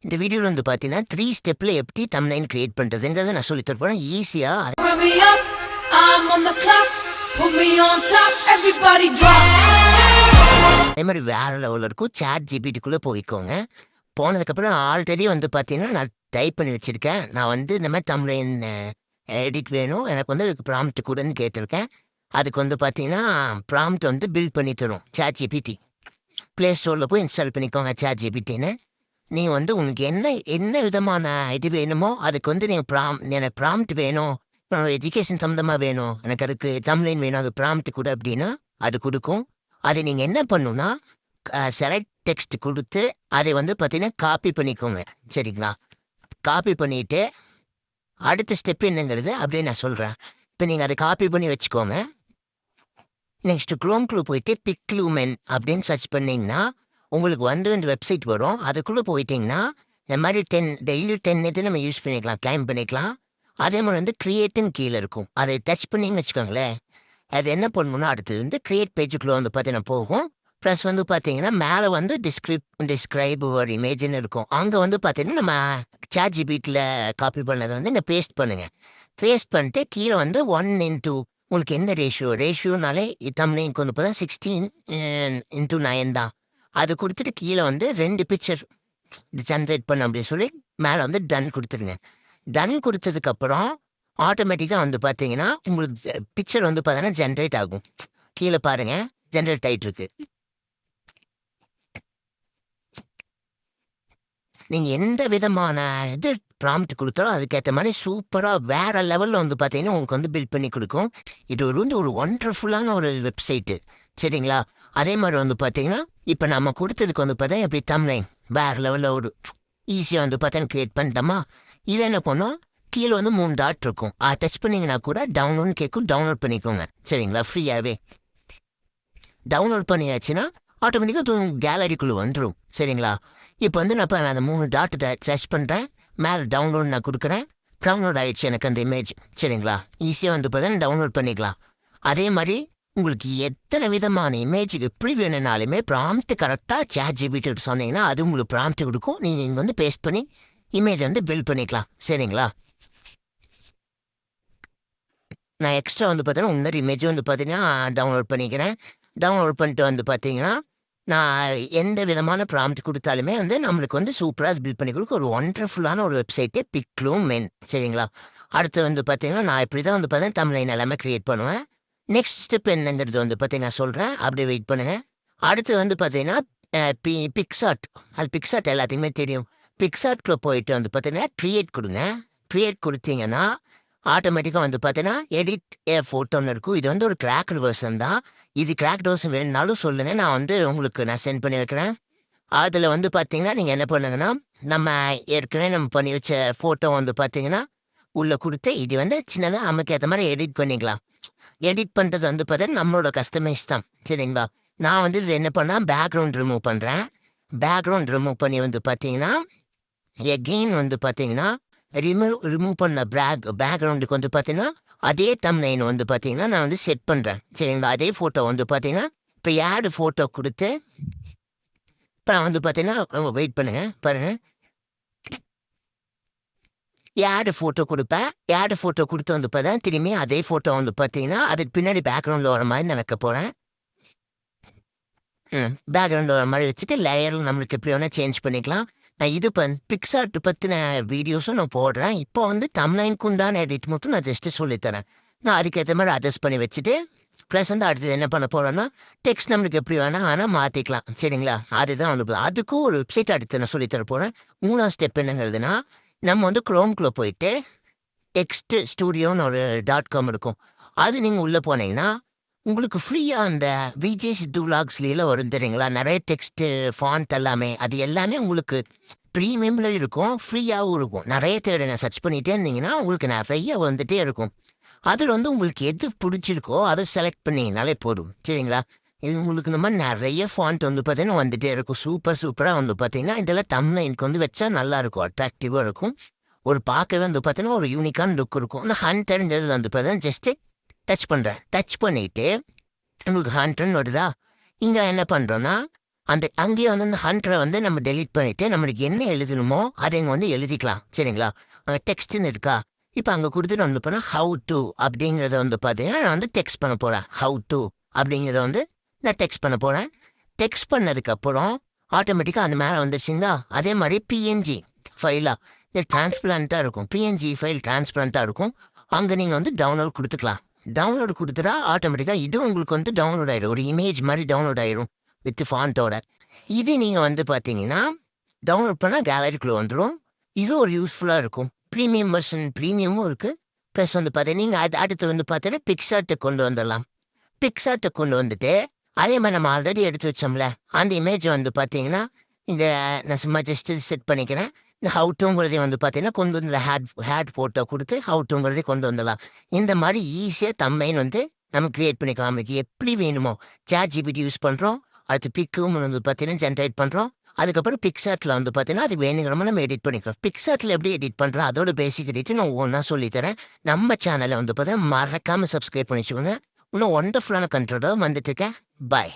இந்த வீடியோவில் வந்து பார்த்தீங்கன்னா 3 ஸ்டெப்பில் எப்படி தம்ப்நெயில் கிரியேட் பண்ணுறதுங்கிறத நான் சொல்லித் தர போகிறேன் ஈஸியாக. அதே மாதிரி வேறு லெவலில் இருக்கும். சாட் ஜிபிடிக்குள்ளே போய்க்கோங்க. போனதுக்கப்புறம் ஆல்ரெடி வந்து பார்த்தீங்கன்னா நான் டைப் பண்ணி வச்சுருக்கேன். நான் வந்து இந்த மாதிரி தம்ப்நெயில் எடிட் வேணும், எனக்கு வந்து அதுக்கு ப்ராம்ப்ட் கொடுன்னு கேட்டிருக்கேன். அதுக்கு வந்து பார்த்தீங்கன்னா ப்ராம்ப்ட் வந்து பில்ட் பண்ணி தரும் சாட் ஜிபிடி. ப்ளே ஸ்டோரில் போய் இன்ஸ்டால் பண்ணிக்கோங்க சாட் ஜிபிடின்னு. நீங்கள் வந்து உங்களுக்கு என்ன விதமான இது வேணுமோ அதுக்கு வந்து நீங்கள் எனக்கு ப்ராம்ப்ட் வேணும், எஜுகேஷன் சம்மந்தமாக வேணும், எனக்கு அதுக்கு தம்ப்நெயில் வேணும், அது ப்ராம்ப்ட் கொடு அப்படின்னா அது கொடுக்கும். அதை நீங்கள் என்ன பண்ணணும்னா செலக்ட் டெக்ஸ்ட் கொடுத்து அதை வந்து பார்த்தீங்கன்னா காப்பி பண்ணிக்கோங்க. சரிங்களா? காப்பி பண்ணிவிட்டு அடுத்த ஸ்டெப் என்னங்கிறது அப்படியே நான் சொல்கிறேன். இப்போ நீங்கள் அதை காப்பி பண்ணி வச்சுக்கோங்க. நெக்ஸ்ட்டு க்ரோம்குள்ளே போயிட்டு பிக்லூமென் அப்படின்னு சர்ச் பண்ணிங்கன்னா உங்களுக்கு வந்து இந்த வெப்சைட் வரும். அதுக்குள்ளே போயிட்டிங்கன்னா இந்த மாதிரி டெய்லி 10 இது நம்ம யூஸ் பண்ணிக்கலாம், கிளைம் பண்ணிக்கலாம். அதே மாதிரி வந்து கிரியேட்டுன்னு கீழே இருக்கும். அதை டச் பண்ணிங்கன்னு வச்சுக்கோங்களேன், அது என்ன பண்ணணும்னா அடுத்தது வந்து கிரியேட் பேஜுக்குள்ளே வந்து பார்த்தீங்கன்னா போகும். ப்ளஸ் வந்து பார்த்தீங்கன்னா மேலே வந்து டிஸ்கிரைப் ஒரு இமேஜ்னு இருக்கும். அங்கே வந்து பார்த்தீங்கன்னா நம்ம சாட் ஜிபிடியில் காப்பி பண்ணதை வந்து இங்கே பேஸ்ட் பண்ணுங்கள். பேஸ்ட் பண்ணிட்டு கீழே வந்து 1:2 உங்களுக்கு எந்த ரேஷியோனாலே தம்ப்நெயிலுக்கு வந்து பார்த்தா 16:9 தான். அது கொடுத்துட்டு கீழே வந்து 2 பிக்சர் ஜென்ரேட் பண்ண அப்படின்னு சொல்லி மேலே வந்து டன் கொடுத்துருங்க. டன் கொடுத்ததுக்கப்புறம் ஆட்டோமேட்டிக்காக வந்து பார்த்தீங்கன்னா உங்களுக்கு பிக்சர் வந்து பார்த்தீங்கன்னா ஜென்ரேட் ஆகும். கீழே பாருங்கள், ஜென்ரேட் ஆகிட்டுருக்கு. நீங்கள் எந்த விதமான இது ப்ராம்ப்ட் கொடுத்தாலும் அதுக்கேற்ற மாதிரி சூப்பராக வேறு லெவலில் வந்து பார்த்தீங்கன்னா உங்களுக்கு வந்து பில்ட் பண்ணி கொடுக்கும். இது ஒரு ஒண்டர்ஃபுல்லான ஒரு வெப்சைட்டு. சரிங்களா? அதே மாதிரி வந்து பார்த்தீங்கன்னா இப்போ நம்ம கொடுத்ததுக்கு வந்து பார்த்தா எப்படி தம்ப்நெயில் வேறு லெவலில் ஒரு ஈஸியாக வந்து பார்த்தீங்கன்னா கிரியேட் பண்ணிட்டோமா. இதை என்ன பண்ணோம், கீழே வந்து 3 டாட் இருக்கும். டச் பண்ணிங்கன்னா கூட டவுன்லோட்னு கேட்கும், டவுன்லோட் பண்ணிக்கோங்க. சரிங்களா? ஃப்ரீயாகவே டவுன்லோட் பண்ணியாச்சுன்னா ஆட்டோமேட்டிக்காக கேலரிக்குள்ளே வந்துடும். சரிங்களா? இப்போ வந்து நான் இப்போ அந்த 3 டாட்டை சர்ச் பண்ணுறேன், மேலே டவுன்லோட் நான் கொடுக்குறேன். டவுன்லோட் ஆகிடுச்சு எனக்கு அந்த இமேஜ். சரிங்களா? ஈஸியாக வந்து பார்த்தீங்கன்னா டவுன்லோட் பண்ணிக்கலாம். அதே மாதிரி உங்களுக்கு எத்தனை விதமான இமேஜ் எப்படி வேணும்னாலுமே ப்ராம்ப்ட் கரெக்டாக சாட் ஜிபிடி சொன்னீங்கன்னா அது உங்களுக்கு ப்ராம்ப்ட் கொடுக்கும். நீங்கள் இங்கே வந்து பேஸ்ட் பண்ணி இமேஜ் வந்து பில்ட் பண்ணிக்கலாம். சரிங்களா? நான் எக்ஸ்ட்ரா வந்து பார்த்தீங்கன்னா இன்னொரு இமேஜ் வந்து பார்த்தீங்கன்னா டவுன்லோட் பண்ணிக்கிறேன். டவுன்லோட் பண்ணிட்டு வந்து பார்த்தீங்கன்னா நான் எந்த விதமான ப்ராம்ப்ட் கொடுத்தாலுமே வந்து நம்மளுக்கு வந்து சூப்பராக பில்ட் பண்ணி கொடுக்க ஒரு ஒண்டர்ஃபுல்லான ஒரு வெப்சைட்டே பிக்லூமென். சரிங்களா? அடுத்து வந்து பார்த்தீங்கன்னா நான் இப்படி தான் வந்து பார்த்தீங்கன்னா தம்ப்நெயில் எல்லாமே க்ரியேட் பண்ணுவேன். நெக்ஸ்ட் ஸ்டெப் என்னங்கிறது வந்து பார்த்தீங்கன்னா சொல்கிறேன், அப்படியே வெயிட் பண்ணுங்கள். அடுத்து வந்து பார்த்தீங்கன்னா பிக்சார்ட். அது பிக்சார்ட் எல்லாத்தையுமே தெரியும். பிக்சார்ட்குள்ளே போயிட்டு வந்து பார்த்தீங்கன்னா க்ரியேட் கொடுங்க. க்ரியேட் கொடுத்தீங்கன்னா ஆட்டோமேட்டிக்காக வந்து பார்த்தீங்கன்னா எடிட் ஃபோட்டோன்னு இருக்கும். இது வந்து ஒரு கிராக்டு வெர்ஷன் தான். இது கிராக்டு வெர்ஷன் வேணுனாலும் சொல்லுங்கள், நான் வந்து உங்களுக்கு நான் சென்ட் பண்ணி வைக்கிறேன். அதில் வந்து பார்த்தீங்கன்னா நீங்கள் என்ன பண்ணுங்கன்னா நம்ம ஏற்கனவே நம்ம பண்ணி வச்ச ஃபோட்டோ வந்து பார்த்தீங்கன்னா உள்ளே கொடுத்து இது வந்து சின்னதாக நமக்கு ஏற்ற மாதிரி எடிட் பண்ணிக்கலாம். எடிட் பண்ணுறது வந்து பார்த்தீங்கன்னா நம்மளோட கஸ்டமைஸ் தான். சரிங்களா? நான் வந்து இது என்ன பண்ணால் பேக்ரவுண்ட் ரிமூவ் பண்ணுறேன். பேக்ரவுண்ட் ரிமூவ் பண்ணி வந்து பார்த்தீங்கன்னா எகெயின் வந்து பார்த்தீங்கன்னா ரிமூவ் பண்ண பேக்ரவுண்டுக்கு வந்து பார்த்தீங்கன்னா அதே தம்ப்நெயில் வந்து பார்த்தீங்கன்னா நான் வந்து செட் பண்ணுறேன். சரிங்களா? அதே ஃபோட்டோ வந்து பார்த்தீங்கன்னா இப்போ ஆட் ஃபோட்டோ கொடுத்து இப்போ நான் வந்து பார்த்தீங்கன்னா வெயிட் பண்ணுங்கள் பாருங்கள், ஆட் ஃபோட்டோ கொடுப்பேன். ஆட் ஃபோட்டோ கொடுத்து வந்து பார்த்தா திரும்பி அதே ஃபோட்டோ வந்து பார்த்தீங்கன்னா அதுக்கு பின்னாடி பேக்ரவுண்டில் வர மாதிரி நான் வைக்க போகிறேன். பேக்ரவுண்டில் வர மாதிரி வச்சுட்டு லேயரில் நம்மளுக்கு எப்படி வேணால் சேஞ்ச் பண்ணிக்கலாம். நான் இது பிக்சார்ட் பற்றின வீடியோஸும் நான் போடுறேன். இப்போ வந்து தம்ப்நெயிலுக்கு உண்டான எடிட் மட்டும் நான் ஜஸ்ட்டு சொல்லித்தரேன். நான் அதுக்கேற்ற மாதிரி அட்ஜஸ்ட் பண்ணி வச்சுட்டு ப்ளஸ் வந்து அடுத்தது என்ன பண்ண போகிறேன்னா டெக்ஸ்ட் நம்மளுக்கு எப்படி வேணால் மாற்றிக்கலாம். சரிங்களா? அதுதான் வந்து அதுக்கும் ஒரு வெப்சைட் அடுத்து நான் சொல்லித்தர போகிறேன். 3ஆவது ஸ்டெப் என்னங்கிறதுனா நம்ம வந்து க்ரோம்குள்ளே போயிட்டு டெக்ஸ்ட் ஸ்டூடியோன்னு ஒரு .com இருக்கும். அது நீங்கள் உள்ளே போனீங்கன்னா உங்களுக்கு ஃப்ரீயாக அந்த விஜே சித்து விலாக்ஸ்லாம் வரும் தெரியுங்களா? நிறைய டெக்ஸ்ட்டு ஃபாண்ட் அது எல்லாமே உங்களுக்கு ப்ரீமியமில் இருக்கும், ஃப்ரீயாகவும் இருக்கும். நிறைய தேட சர்ச் பண்ணிகிட்டே இருந்தீங்கன்னா உங்களுக்கு நிறைய வந்துகிட்டே இருக்கும். அதில் வந்து உங்களுக்கு எது பிடிச்சிருக்கோ அதை செலக்ட் பண்ணிங்கனாலே போதும். சரிங்களா? உங்களுக்கு இந்த மாதிரி நிறைய ஃபாண்ட் வந்து பார்த்தீங்கன்னா வந்துகிட்டே இருக்கும். சூப்பராக வந்து பார்த்தீங்கன்னா இதெல்லாம் தம்ப்நெயிலுக்கு வந்து வச்சா நல்லாயிருக்கும், அட்ராக்டிவாக இருக்கும். ஒரு பார்க்கவே வந்து பார்த்தீங்கன்னா ஒரு யூனிக்கான லுக் இருக்கும். இந்த ஹண்டர்ன்றது வந்து பார்த்தீங்கன்னா ஜஸ்ட்டு டச் பண்ணுறேன். டச் பண்ணிவிட்டு உங்களுக்கு ஹண்ட்ரன் வருதா? இங்கே என்ன பண்ணுறோன்னா அந்த அங்கேயே வந்து அந்த ஹண்ட்ரை வந்து நம்ம டெலீட் பண்ணிட்டு நம்மளுக்கு என்ன எழுதணுமோ அதை இங்கே வந்து எழுதிக்கலாம் சரிங்களா. டெக்ஸ்ட்னு இருக்கா, இப்போ அங்கே கொடுத்துட்டு வந்து போனால் ஹவு டு அப்படிங்கிறத வந்து பார்த்தீங்கன்னா நான் வந்து டெக்ஸ்ட் பண்ண போகிறேன். ஹவு டு அப்படிங்கிறத வந்து நான் டெக்ஸ்ட் பண்ண போகிறேன். டெக்ஸ்ட் பண்ணதுக்கப்புறம் ஆட்டோமேட்டிக்காக அந்த மேலே வந்துருச்சுங்களா. அதே மாதிரி பிஎன்ஜி ஃபைலாக இது டிரான்ஸ்பிளண்ட்டாக இருக்கும். பிஎன்ஜி ஃபைல் டிரான்ஸ்பிளண்ட்டாக இருக்கும். அங்கே நீங்கள் வந்து டவுன்லோட் கொடுத்துக்கலாம். டவுன்லோடு கொடுத்துட்டா ஆட்டோமேட்டிக்காக இது உங்களுக்கு வந்து டவுன்லோட் ஆகிடும். ஒரு இமேஜ் மாதிரி டவுன்லோட் ஆகிடும் வித் ஃபாண்ட்டோட. இது நீங்கள் வந்து பார்த்தீங்கன்னா டவுன்லோட் பண்ணால் கேலரிக்குள்ளே வந்துடும். இது ஒரு யூஸ்ஃபுல்லாக இருக்கும். ப்ரீமியம் வெர்ஷன் ப்ரீமியமும் இருக்குது. ப்ளஸ் வந்து பார்த்தீங்கன்னா நீங்கள் அடுத்து வந்து பார்த்தீங்கன்னா பிக்சார்ட்டை கொண்டு வந்துடலாம். பிக்சார்ட்டை கொண்டு வந்துட்டு அதே மாதிரி நம்ம ஆல்ரெடி எடுத்து வச்சோம்ல அந்த இமேஜை வந்து பார்த்தீங்கன்னா இந்த நான் சும்மா ஜஸ்ட் செட் பண்ணிக்கிறேன். இந்த ஹவு டூங்கிறதே வந்து பார்த்தீங்கன்னா கொண்டு வந்து ஹேட் ஃபோட்டோ கொடுத்து ஹவு டூங்கிறதே கொண்டு வந்துடலாம். இந்த மாதிரி ஈஸியாக தம்ப்நெயில் வந்து நம்ம கிரியேட் பண்ணிக்கலாம். நமக்கு எப்படி வேணுமோ சாட் ஜிபிடி யூஸ் பண்ணுறோம். அடுத்து பிக்கும் வந்து பார்த்தீங்கன்னா ஜென்ரேட் பண்ணுறோம். அதுக்கப்புறம் பிக்சார்ட்டில் வந்து பார்த்தீங்கன்னா அது வேணுங்கிறம நம்ம எடிட் பண்ணிக்கலாம். பிக்சார்ட்டில் எப்படி எடிட் பண்ணுறோம் அதோட பேசிக் எடிட்டு நான் ஒன்றா சொல்லித்தரேன். நம்ம சேனலை வந்து பார்த்தீங்கன்னா மறக்காமல் சப்ஸ்கிரைப் பண்ணி வச்சுக்கோங்க. இன்னும் ஒண்டர்ஃபுல்லான கண்ட்ரோலாக வந்துட்டு இருக்கேன். பாய்.